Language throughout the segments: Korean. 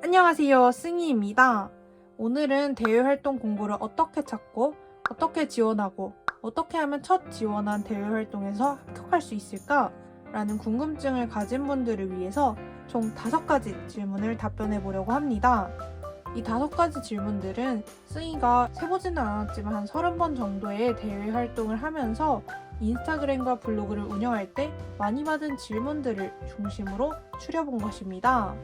안녕하세요, 승희입니다. 오늘은 대외활동 공고를 어떻게 찾고, 어떻게 지원하고, 어떻게 하면 첫 지원한 대외활동에서 합격할 수 있을까? 라는 궁금증을 가진 분들을 위해서 총 5가지 질문을 답변해 보려고 합니다. 이 5가지 질문들은 승희가 세보지는 않았지만 한 30번 정도의 대외활동을 하면서 인스타그램과 블로그를 운영할 때 많이 받은 질문들을 중심으로 추려본 것입니다.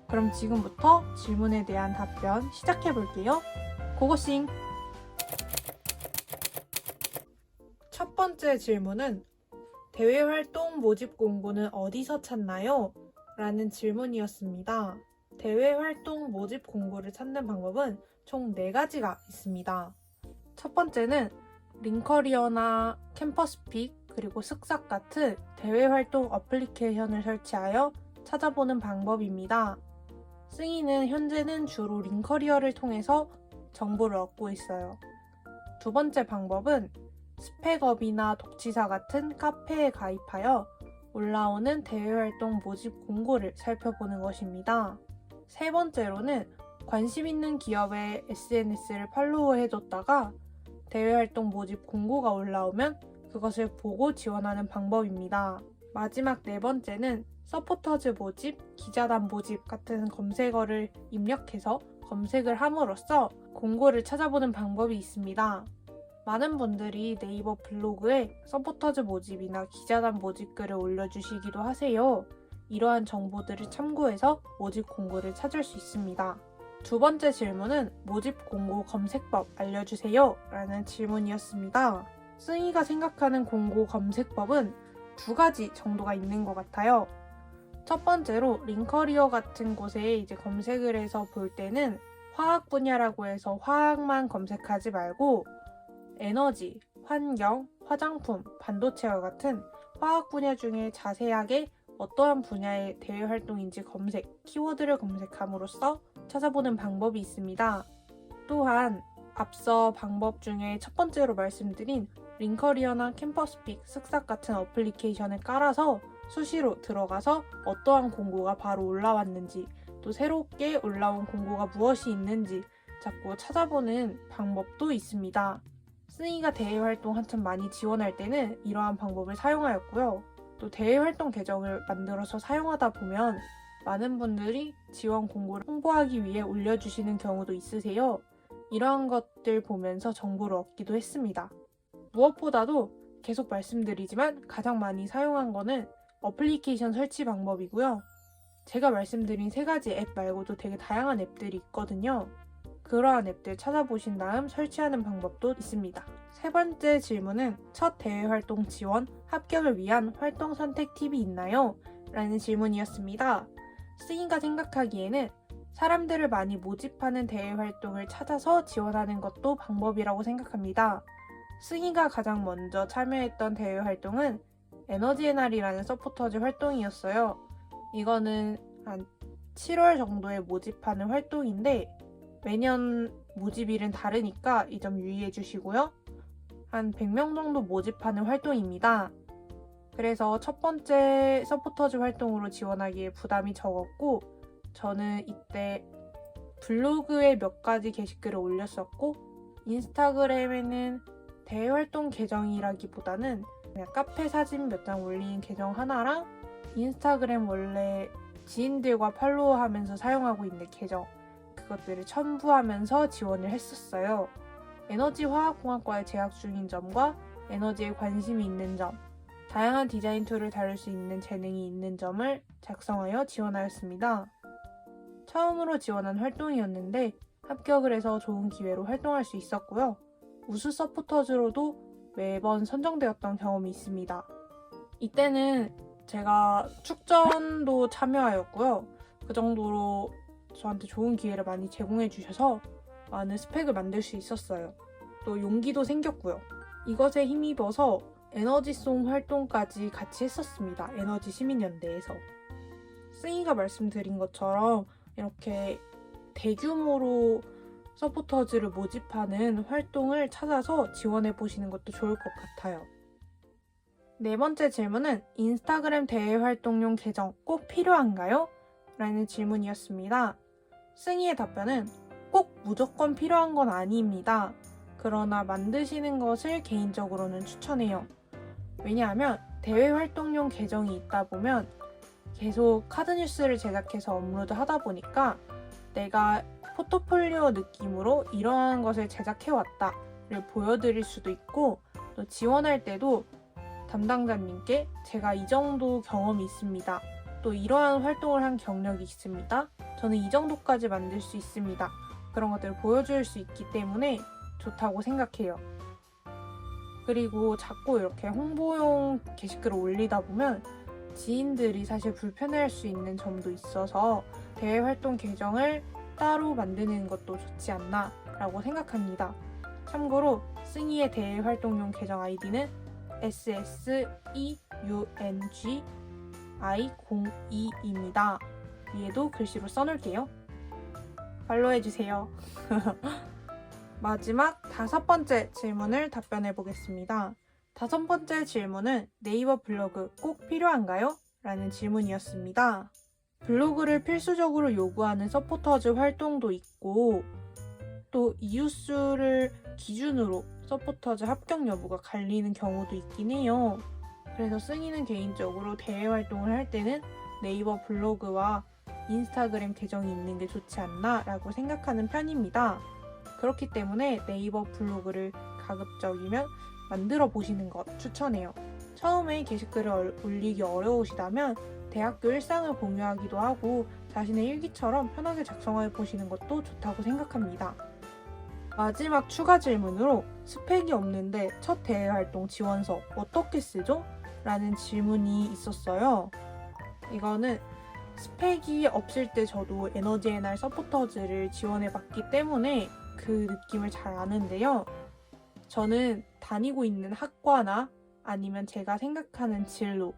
그럼 지금부터 질문에 대한 답변 시작해 볼게요. 고고싱! 첫 번째 질문은 대외활동 모집 공고는 어디서 찾나요? 라는 질문이었습니다. 대외활동 모집 공고를 찾는 방법은 총 4가지가 있습니다. 첫 번째는 링커리어나 캠퍼스픽 그리고 쓱싹 같은 대외활동 어플리케이션을 설치하여 찾아보는 방법입니다. 승희는 현재는 주로 링커리어를 통해서 정보를 얻고 있어요. 두 번째 방법은 스펙업이나 독지사 같은 카페에 가입하여 올라오는 대외활동 모집 공고를 살펴보는 것입니다. 세 번째로는 관심 있는 기업의 SNS를 팔로우해뒀다가 대외활동 모집 공고가 올라오면 그것을 보고 지원하는 방법입니다. 마지막 4번째는 서포터즈 모집, 기자단 모집 같은 검색어를 입력해서 검색을 함으로써 공고를 찾아보는 방법이 있습니다. 많은 분들이 네이버 블로그에 서포터즈 모집이나 기자단 모집 글을 올려주시기도 하세요. 이러한 정보들을 참고해서 모집 공고를 찾을 수 있습니다. 두 번째 질문은 모집 공고 검색법 알려주세요 라는 질문이었습니다. 승희가 생각하는 공고 검색법은 2가지 정도가 있는 것 같아요. 첫 번째로 링커리어 같은 곳에 이제 검색을 해서 볼 때는 화학 분야라고 해서 화학만 검색하지 말고 에너지, 환경, 화장품, 반도체와 같은 화학 분야 중에 자세하게 어떠한 분야의 대외 활동인지 키워드를 검색함으로써 찾아보는 방법이 있습니다. 또한 앞서 방법 중에 첫 번째로 말씀드린 링커리어나 캠퍼스픽, 쓱싹 같은 어플리케이션을 깔아서 수시로 들어가서 어떠한 공고가 바로 올라왔는지 또 새롭게 올라온 공고가 무엇이 있는지 자꾸 찾아보는 방법도 있습니다. 승희가 대외활동 한참 많이 지원할 때는 이러한 방법을 사용하였고요. 또 대외활동 계정을 만들어서 사용하다 보면 많은 분들이 지원 공고를 홍보하기 위해 올려주시는 경우도 있으세요. 이러한 것들 보면서 정보를 얻기도 했습니다. 무엇보다도 계속 말씀드리지만 가장 많이 사용한 거는 어플리케이션 설치 방법이고요. 제가 말씀드린 3가지 앱 말고도 되게 다양한 앱들이 있거든요. 그러한 앱들 찾아보신 다음 설치하는 방법도 있습니다. 세 번째 질문은 첫 대외활동 지원, 합격을 위한 활동 선택 팁이 있나요? 라는 질문이었습니다. 승희가 생각하기에는 사람들을 많이 모집하는 대외활동을 찾아서 지원하는 것도 방법이라고 생각합니다. 승희가 가장 먼저 참여했던 대외활동은 에너지의 날이라는 서포터즈 활동이었어요. 이거는 한 7월 정도에 모집하는 활동인데 매년 모집일은 다르니까 이 점 유의해 주시고요. 한 100명 정도 모집하는 활동입니다. 그래서 첫 번째 서포터즈 활동으로 지원하기에 부담이 적었고 저는 이때 블로그에 몇 가지 게시글을 올렸었고 인스타그램에는 대외활동 계정이라기보다는 그냥 카페 사진 몇 장 올린 계정 하나랑 인스타그램 원래 지인들과 팔로우하면서 사용하고 있는 계정 그것들을 첨부하면서 지원을 했었어요. 에너지화학공학과에 재학 중인 점과 에너지에 관심이 있는 점, 다양한 디자인 툴을 다룰 수 있는 재능이 있는 점을 작성하여 지원하였습니다. 처음으로 지원한 활동이었는데 합격을 해서 좋은 기회로 활동할 수 있었고요. 우수 서포터즈로도 매번 선정되었던 경험이 있습니다. 이때는 제가 축전도 참여하였고요. 그 정도로 저한테 좋은 기회를 많이 제공해 주셔서 많은 스펙을 만들 수 있었어요. 또 용기도 생겼고요. 이것에 힘입어서 에너지송 활동까지 같이 했었습니다. 에너지 시민연대에서. 승희가 말씀드린 것처럼 이렇게 대규모로 서포터즈를 모집하는 활동을 찾아서 지원해 보시는 것도 좋을 것 같아요. 4번째 질문은 인스타그램 대외활동용 계정 꼭 필요한가요? 라는 질문이었습니다. 승희의 답변은 꼭 무조건 필요한 건 아닙니다. 그러나 만드시는 것을 개인적으로는 추천해요. 왜냐하면 대외 활동용 계정이 있다 보면 계속 카드뉴스를 제작해서 업로드 하다 보니까 내가 포트폴리오 느낌으로 이러한 것을 제작해왔다를 보여드릴 수도 있고, 또 지원할 때도 담당자님께 제가 이 정도 경험이 있습니다. 또 이러한 활동을 한 경력이 있습니다. 저는 이 정도까지 만들 수 있습니다. 그런 것들을 보여줄 수 있기 때문에 좋다고 생각해요. 그리고 자꾸 이렇게 홍보용 게시글을 올리다 보면 지인들이 사실 불편해할 수 있는 점도 있어서 대외활동 계정을 따로 만드는 것도 좋지 않나 라고 생각합니다. 참고로 승희의 대외활동용 계정 아이디는 SSEUNGI02입니다. 위에도 글씨로 써놓을게요. 팔로우해주세요. 마지막 5번째 질문을 답변해 보겠습니다. 5번째 질문은 네이버 블로그 꼭 필요한가요? 라는 질문이었습니다. 블로그를 필수적으로 요구하는 서포터즈 활동도 있고, 또 이웃수를 기준으로 서포터즈 합격 여부가 갈리는 경우도 있긴 해요. 그래서 승희는 개인적으로 대외 활동을 할 때는 네이버 블로그와 인스타그램 계정이 있는 게 좋지 않나 라고 생각하는 편입니다. 그렇기 때문에 네이버 블로그를 가급적이면 만들어 보시는 것 추천해요. 처음에 게시글을 올리기 어려우시다면 대학교 일상을 공유하기도 하고 자신의 일기처럼 편하게 작성해 보시는 것도 좋다고 생각합니다. 마지막 추가 질문으로 스펙이 없는데 첫 대외활동 지원서 어떻게 쓰죠? 라는 질문이 있었어요. 이거는 스펙이 없을 때 저도 에너지 NR 서포터즈를 지원해 봤기 때문에 그 느낌을 잘 아는데요. 저는 다니고 있는 학과나 아니면 제가 생각하는 진로,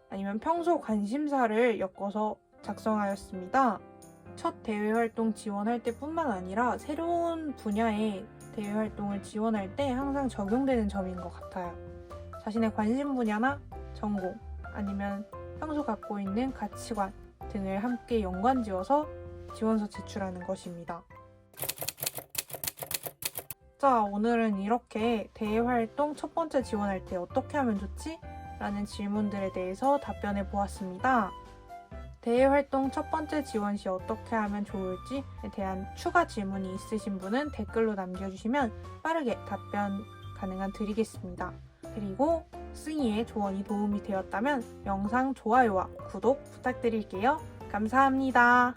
아니면 평소 관심사를 엮어서 작성하였습니다. 첫 대외활동 지원할 때뿐만 아니라 새로운 분야의 대외활동을 지원할 때 항상 적용되는 점인 것 같아요. 자신의 관심 분야나 전공, 아니면 평소 갖고 있는 가치관 등을 함께 연관지어서 지원서 제출하는 것입니다. 자, 오늘은 이렇게 대외활동 첫 번째 지원할 때 어떻게 하면 좋지? 라는 질문들에 대해서 답변해 보았습니다. 대외활동 첫 번째 지원 시 어떻게 하면 좋을지에 대한 추가 질문이 있으신 분은 댓글로 남겨주시면 빠르게 답변 가능한 드리겠습니다. 그리고 승희의 조언이 도움이 되었다면 영상 좋아요와 구독 부탁드릴게요. 감사합니다.